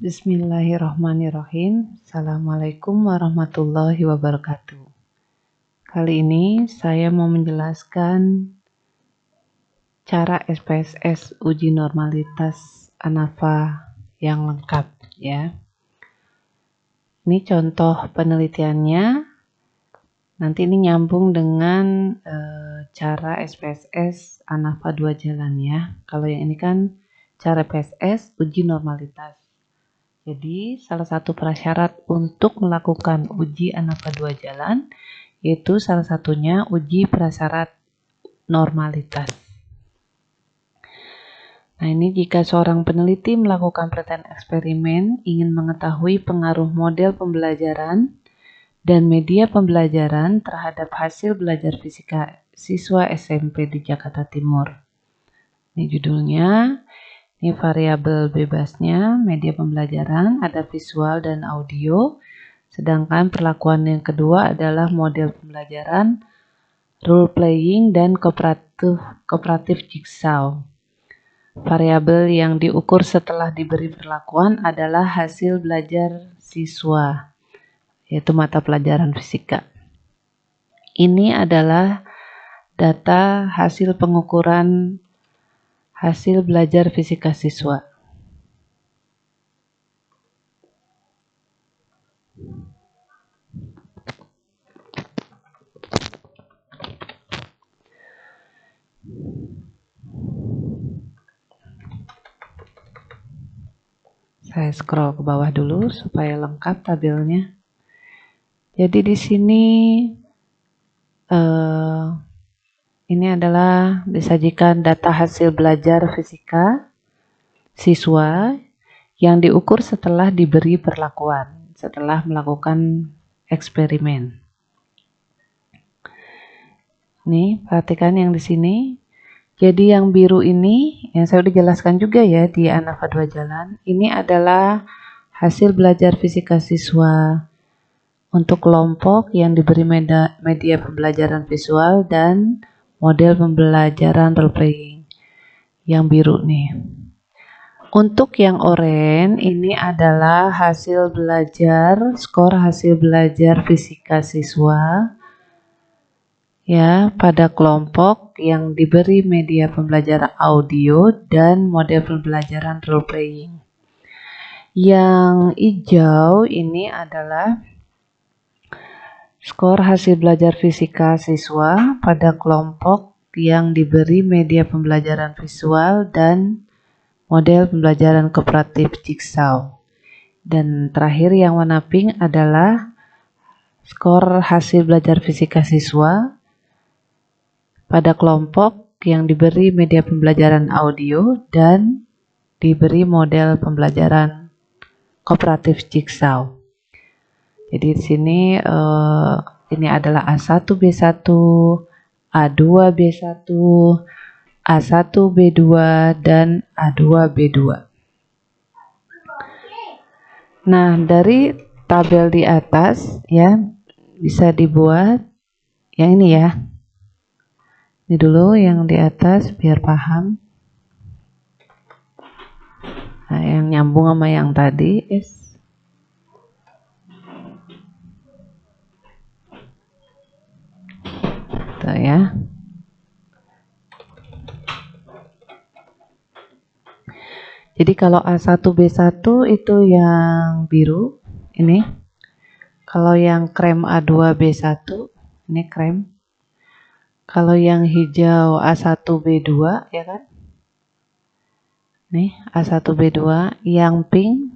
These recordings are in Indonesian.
Bismillahirrahmanirrahim. Assalamualaikum warahmatullahi wabarakatuh. Kali ini saya mau menjelaskan cara SPSS uji normalitas ANAFA yang lengkap ya. Ini contoh penelitiannya. Nanti ini nyambung dengan cara SPSS ANAFA 2 jalan ya. Kalau yang ini kan cara PSS uji normalitas. Jadi, salah satu prasyarat untuk melakukan uji ANAFA 2 jalan, yaitu salah satunya uji prasyarat normalitas. Nah, ini jika seorang peneliti melakukan penelitian eksperimen, ingin mengetahui pengaruh model pembelajaran dan media pembelajaran terhadap hasil belajar fisika siswa SMP di Jakarta Timur. Ini judulnya. Ini variabel bebasnya, media pembelajaran, ada visual dan audio. Sedangkan perlakuan yang kedua adalah model pembelajaran, role playing, dan kooperatif jigsaw. Variabel yang diukur setelah diberi perlakuan adalah hasil belajar siswa, yaitu mata pelajaran fisika. Ini adalah data hasil pengukuran hasil belajar fisika siswa. Saya scroll ke bawah dulu supaya lengkap tabelnya. Jadi di sini ini adalah disajikan data hasil belajar fisika siswa yang diukur setelah diberi perlakuan, setelah melakukan eksperimen. Nih, perhatikan yang di sini. Jadi yang biru ini, yang saya udah jelaskan juga ya di ANAFA 2 jalan, ini adalah hasil belajar fisika siswa untuk kelompok yang diberi media pembelajaran visual dan model pembelajaran role playing. Yang biru nih. Untuk yang oranye ini adalah hasil belajar, skor hasil belajar fisika siswa ya pada kelompok yang diberi media pembelajaran audio dan model pembelajaran role playing. Yang hijau ini adalah skor hasil belajar fisika siswa pada kelompok yang diberi media pembelajaran visual dan model pembelajaran kooperatif jigsaw. Dan terakhir yang warna pink adalah skor hasil belajar fisika siswa pada kelompok yang diberi media pembelajaran audio dan diberi model pembelajaran kooperatif jigsaw. Jadi di sini ini adalah A1B1, A2B1, A1B2 dan A2B2. Nah, dari tabel di atas ya bisa dibuat yang ini ya. Ini dulu yang di atas biar paham. Nah, yang nyambung sama yang tadi tuh ya. Jadi kalau A1B1 itu yang biru, ini. Kalau yang krem A2B1, ini krem. Kalau yang hijau A1B2, ya kan? Nih, A1B2. Yang pink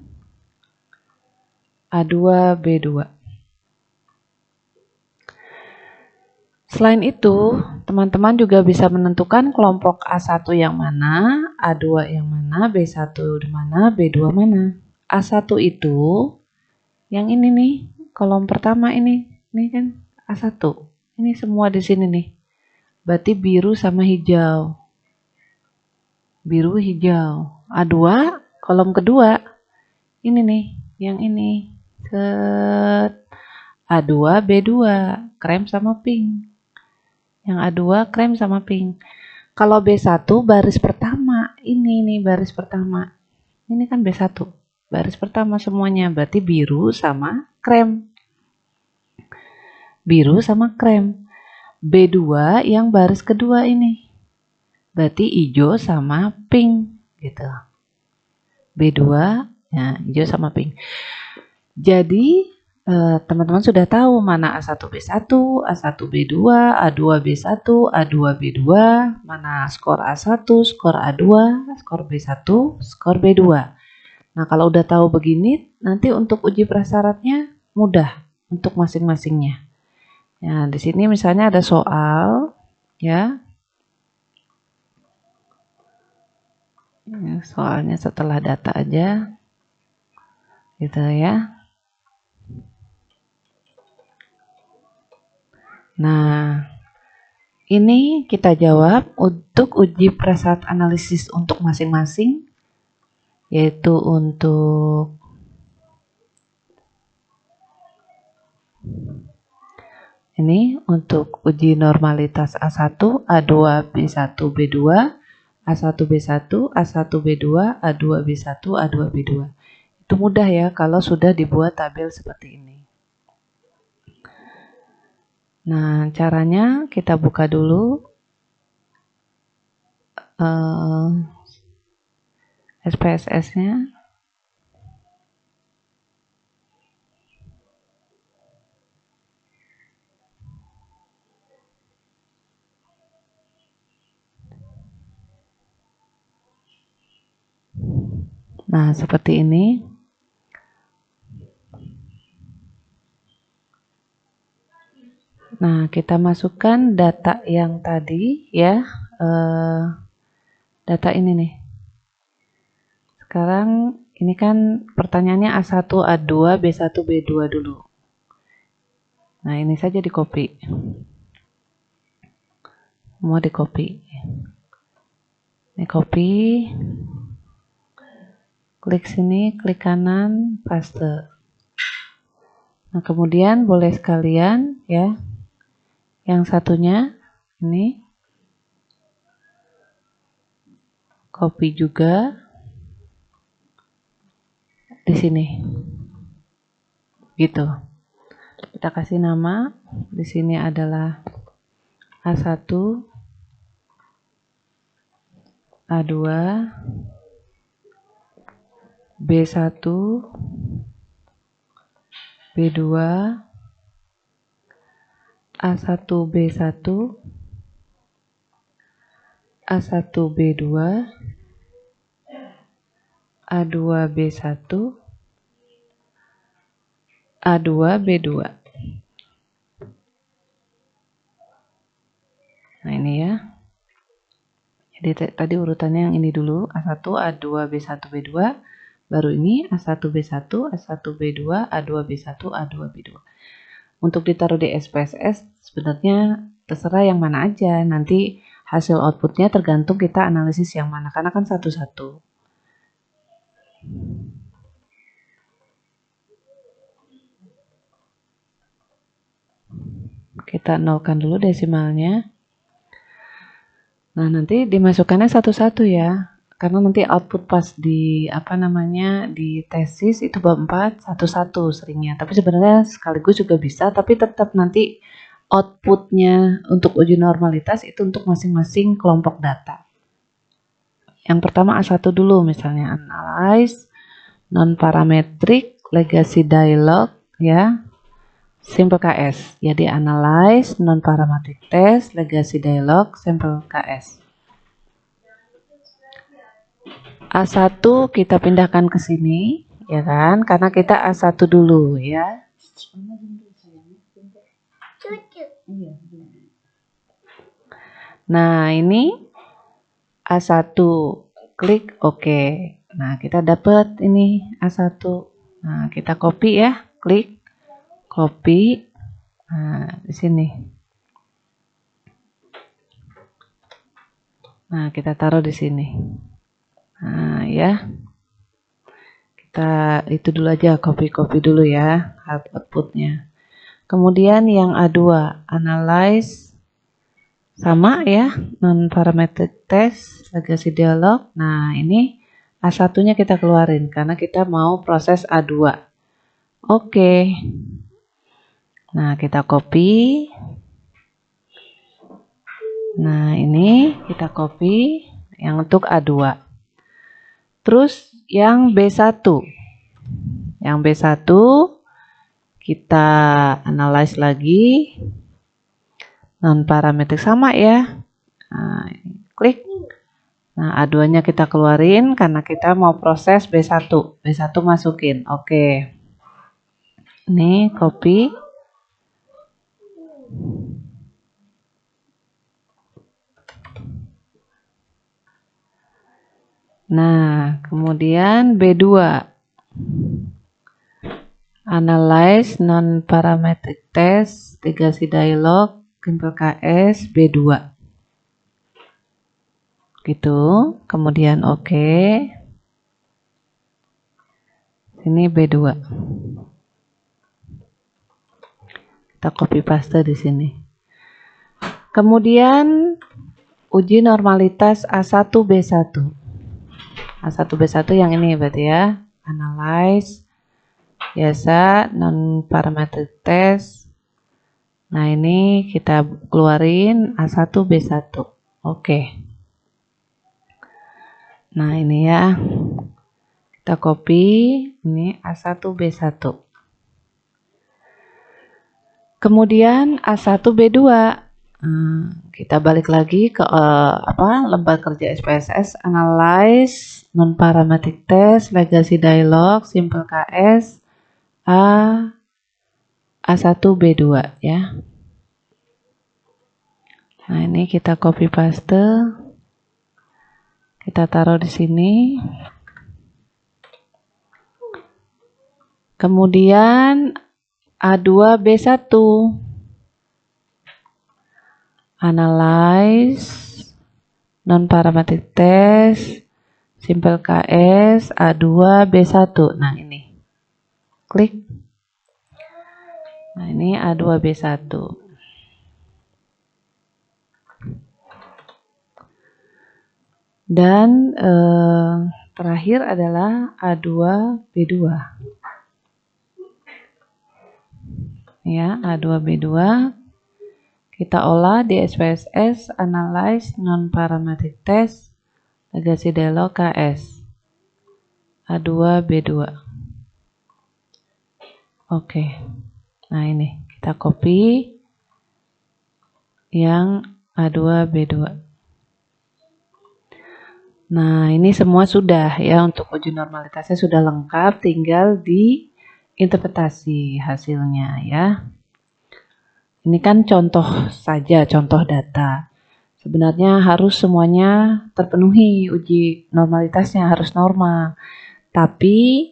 A2B2. Selain itu, teman-teman juga bisa menentukan kelompok A1 yang mana, A2 yang mana, B1 di mana, B2 mana. A1 itu yang ini nih, kolom pertama ini kan A1. Ini semua di sini nih. Berarti biru sama hijau. Biru, hijau. A2, kolom kedua. Ini nih, yang ini. A2, B2, krem sama pink. Yang A2 krem sama pink. Kalau B1 baris pertama, ini nih baris pertama. Ini kan B1. baris pertama semuanya, berarti biru sama krem. Biru sama krem. B2 yang baris kedua ini, berarti hijau sama pink gitu. B2 ya, hijau sama pink. Jadi teman-teman sudah tahu mana A1B1, A1B2, A2B1, A2B2, mana skor A1, skor A2, skor B1, skor B2. Nah, kalau udah tahu begini, nanti untuk uji prasyaratnya mudah untuk masing-masingnya. Ya, di sini misalnya ada soal, ya. Soalnya setelah data aja, gitu ya. Nah, ini kita jawab untuk uji prasyarat analisis untuk masing-masing, yaitu untuk ini untuk uji normalitas A1, A2, B1, B2, A1, B1, A1, B2, A2, B1, A2, B2. Itu mudah ya kalau sudah dibuat tabel seperti ini. Nah, caranya kita buka dulu SPSS-nya. Nah, seperti ini. Nah, kita masukkan data yang tadi ya, data ini nih. Sekarang ini kan pertanyaannya A1, A2, B1, B2 dulu. Nah, ini saja di copy. Semua di copy. Ini copy. Klik sini, klik kanan, paste. Nah, kemudian boleh sekalian ya. Yang satunya ini copy juga di sini. Gitu. Kita kasih nama. Di sini adalah A1, A2, B1, B2, A1B1, A1B2, A2B1, A2B2. Nah, ini ya. Jadi tadi urutannya yang ini dulu, A1, A2, B1, B2, baru ini A1B1, A1B2, A2B1, A2B2. Untuk ditaruh di SPSS sebenarnya terserah yang mana aja, nanti hasil outputnya tergantung kita analisis yang mana, karena kan satu-satu. Kita nolkan dulu desimalnya. Nah, nanti dimasukkannya satu-satu ya. Karena nanti output pas di di tesis itu bab 4 satu-satu seringnya. Tapi sebenarnya sekaligus juga bisa, tapi tetap nanti outputnya untuk uji normalitas itu untuk masing-masing kelompok data. Yang pertama A1 dulu misalnya, analyze, non-parametric, legacy dialog ya. Simple KS. Jadi analyze, non-parametric test, legacy dialog, simple KS. A1 kita pindahkan ke sini, ya kan? Karena kita A1 dulu ya. Nah, ini A1, klik OK. Nah, kita dapat ini A1. Nah, kita copy ya, klik copy. Nah, di sini. Nah, kita taruh di sini. Nah, ya. Kita itu dulu aja, copy dulu ya outputnya. Kemudian yang A2, analyze, sama ya, non-parametric test, legacy dialog. Nah, ini A1-nya kita keluarin karena kita mau proses A2. Oke. Nah, kita copy. Nah, ini kita copy yang untuk A2. Terus yang B1. Yang B1 kita analyze lagi. Non-parametrik sama ya. Nah, klik. Nah, A2-nya kita keluarin karena kita mau proses B1. B1 masukin. Oke. Ini copy. Nah, kemudian B2. Analyze non-parametric test, integrasi dialog, simple KS, B2. Gitu. Kemudian oke. Ini B2. Kita copy paste di sini. Kemudian uji normalitas A1B1. A1B1 yang ini berarti ya. Analyze, biasa, non-parametric test. Nah, ini kita keluarin A1B1. Oke. Nah, ini ya. Kita copy, ini A1B1. Kemudian A1B2. Kita balik lagi ke lembar kerja SPSS, analyze, non-parametric test, legacy dialog, simple KS, A1B2 ya. Nah, ini kita copy paste. Kita taruh di sini. Kemudian A2B1. Analyze, non-parametric test, simple KS, A2B1. Nah, ini. Klik. Nah, ini A2B1. Dan terakhir adalah A2B2. Ya, A2B2. Kita olah di SPSS, analyze, non-parametric test, legacy dialog KS. A2B2. Oke. Nah, ini kita copy yang A2B2. Nah, ini semua sudah ya, untuk uji normalitasnya sudah lengkap, tinggal diinterpretasi hasilnya ya. Ini kan contoh saja, contoh data. Sebenarnya harus semuanya terpenuhi, uji normalitasnya harus normal. Tapi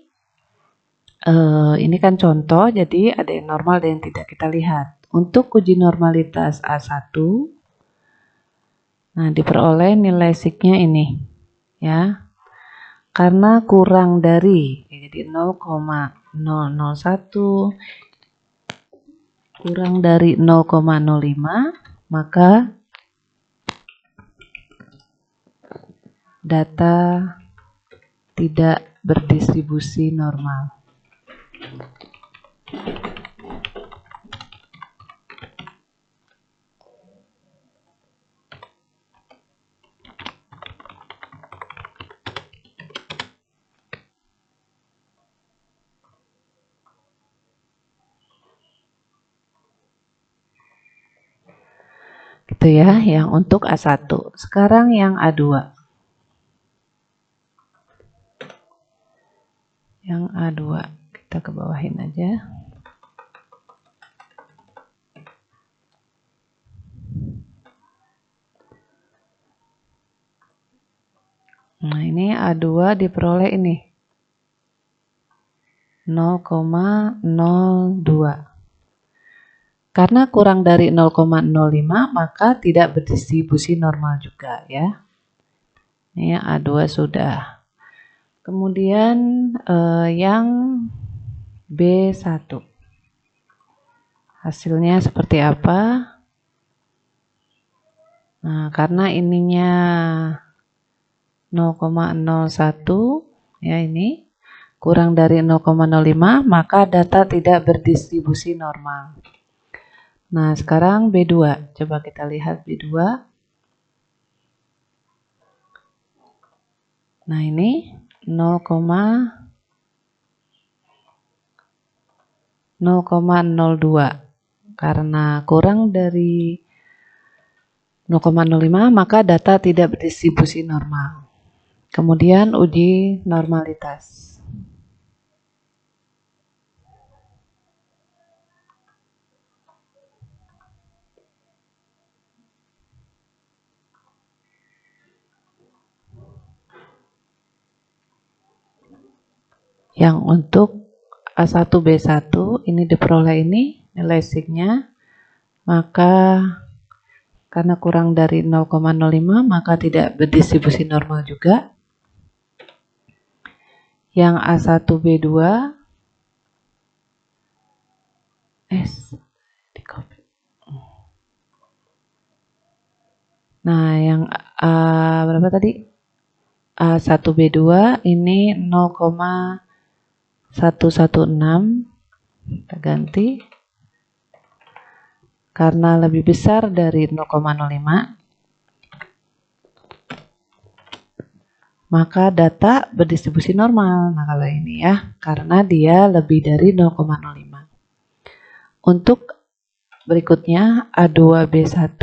ini kan contoh, jadi ada yang normal dan yang tidak kita lihat. Untuk uji normalitas A1, nah diperoleh nilai signya ini, ya. Karena kurang dari, jadi 0,001 kurang dari 0,05, maka data tidak berdistribusi normal. Gitu ya, yang untuk A1. Sekarang yang A2. Yang A2, kita ke bawahin aja. Nah, ini A2 diperoleh ini 0,02. Karena kurang dari 0,05 maka tidak berdistribusi normal juga ya. Ini A2 sudah. Kemudian yang B1. Hasilnya seperti apa? Nah, karena ininya 0,01 ya, ini kurang dari 0,05, maka data tidak berdistribusi normal. Nah, sekarang B2. Coba kita lihat B2. Nah, ini 0,02. Karena kurang dari 0,05, maka data tidak berdistribusi normal. Kemudian uji normalitas. Yang untuk A1, B1 ini diperoleh ini nilai signya, maka karena kurang dari 0,05 maka tidak berdistribusi normal juga. Yang A1, B2 Nah, yang berapa tadi? A1, B2 ini 0,116, kita ganti karena lebih besar dari 0,05, maka data berdistribusi normal. Nah, kalau ini ya, karena dia lebih dari 0,05. Untuk berikutnya A2, B1.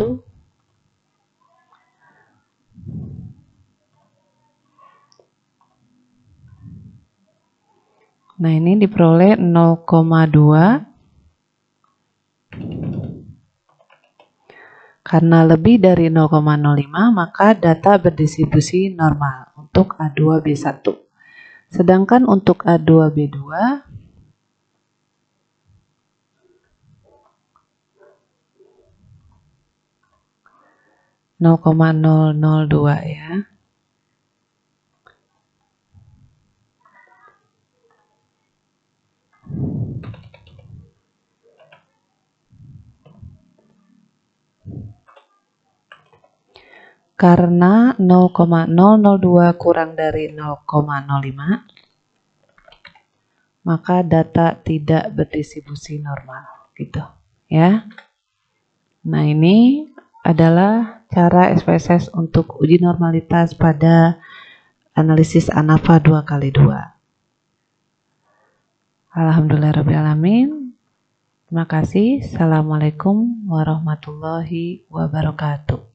Nah, ini diperoleh 0,2. Karena lebih dari 0,05, maka data berdistribusi normal untuk A2, B1. Sedangkan untuk A2, B2, 0,002 ya. Karena 0,002 kurang dari 0,05, maka data tidak berdistribusi normal, gitu ya. Nah, ini adalah cara SPSS untuk uji normalitas pada analisis ANAFA 2x2. Alhamdulillahirrahmanirrahim. Terima kasih. Assalamualaikum warahmatullahi wabarakatuh.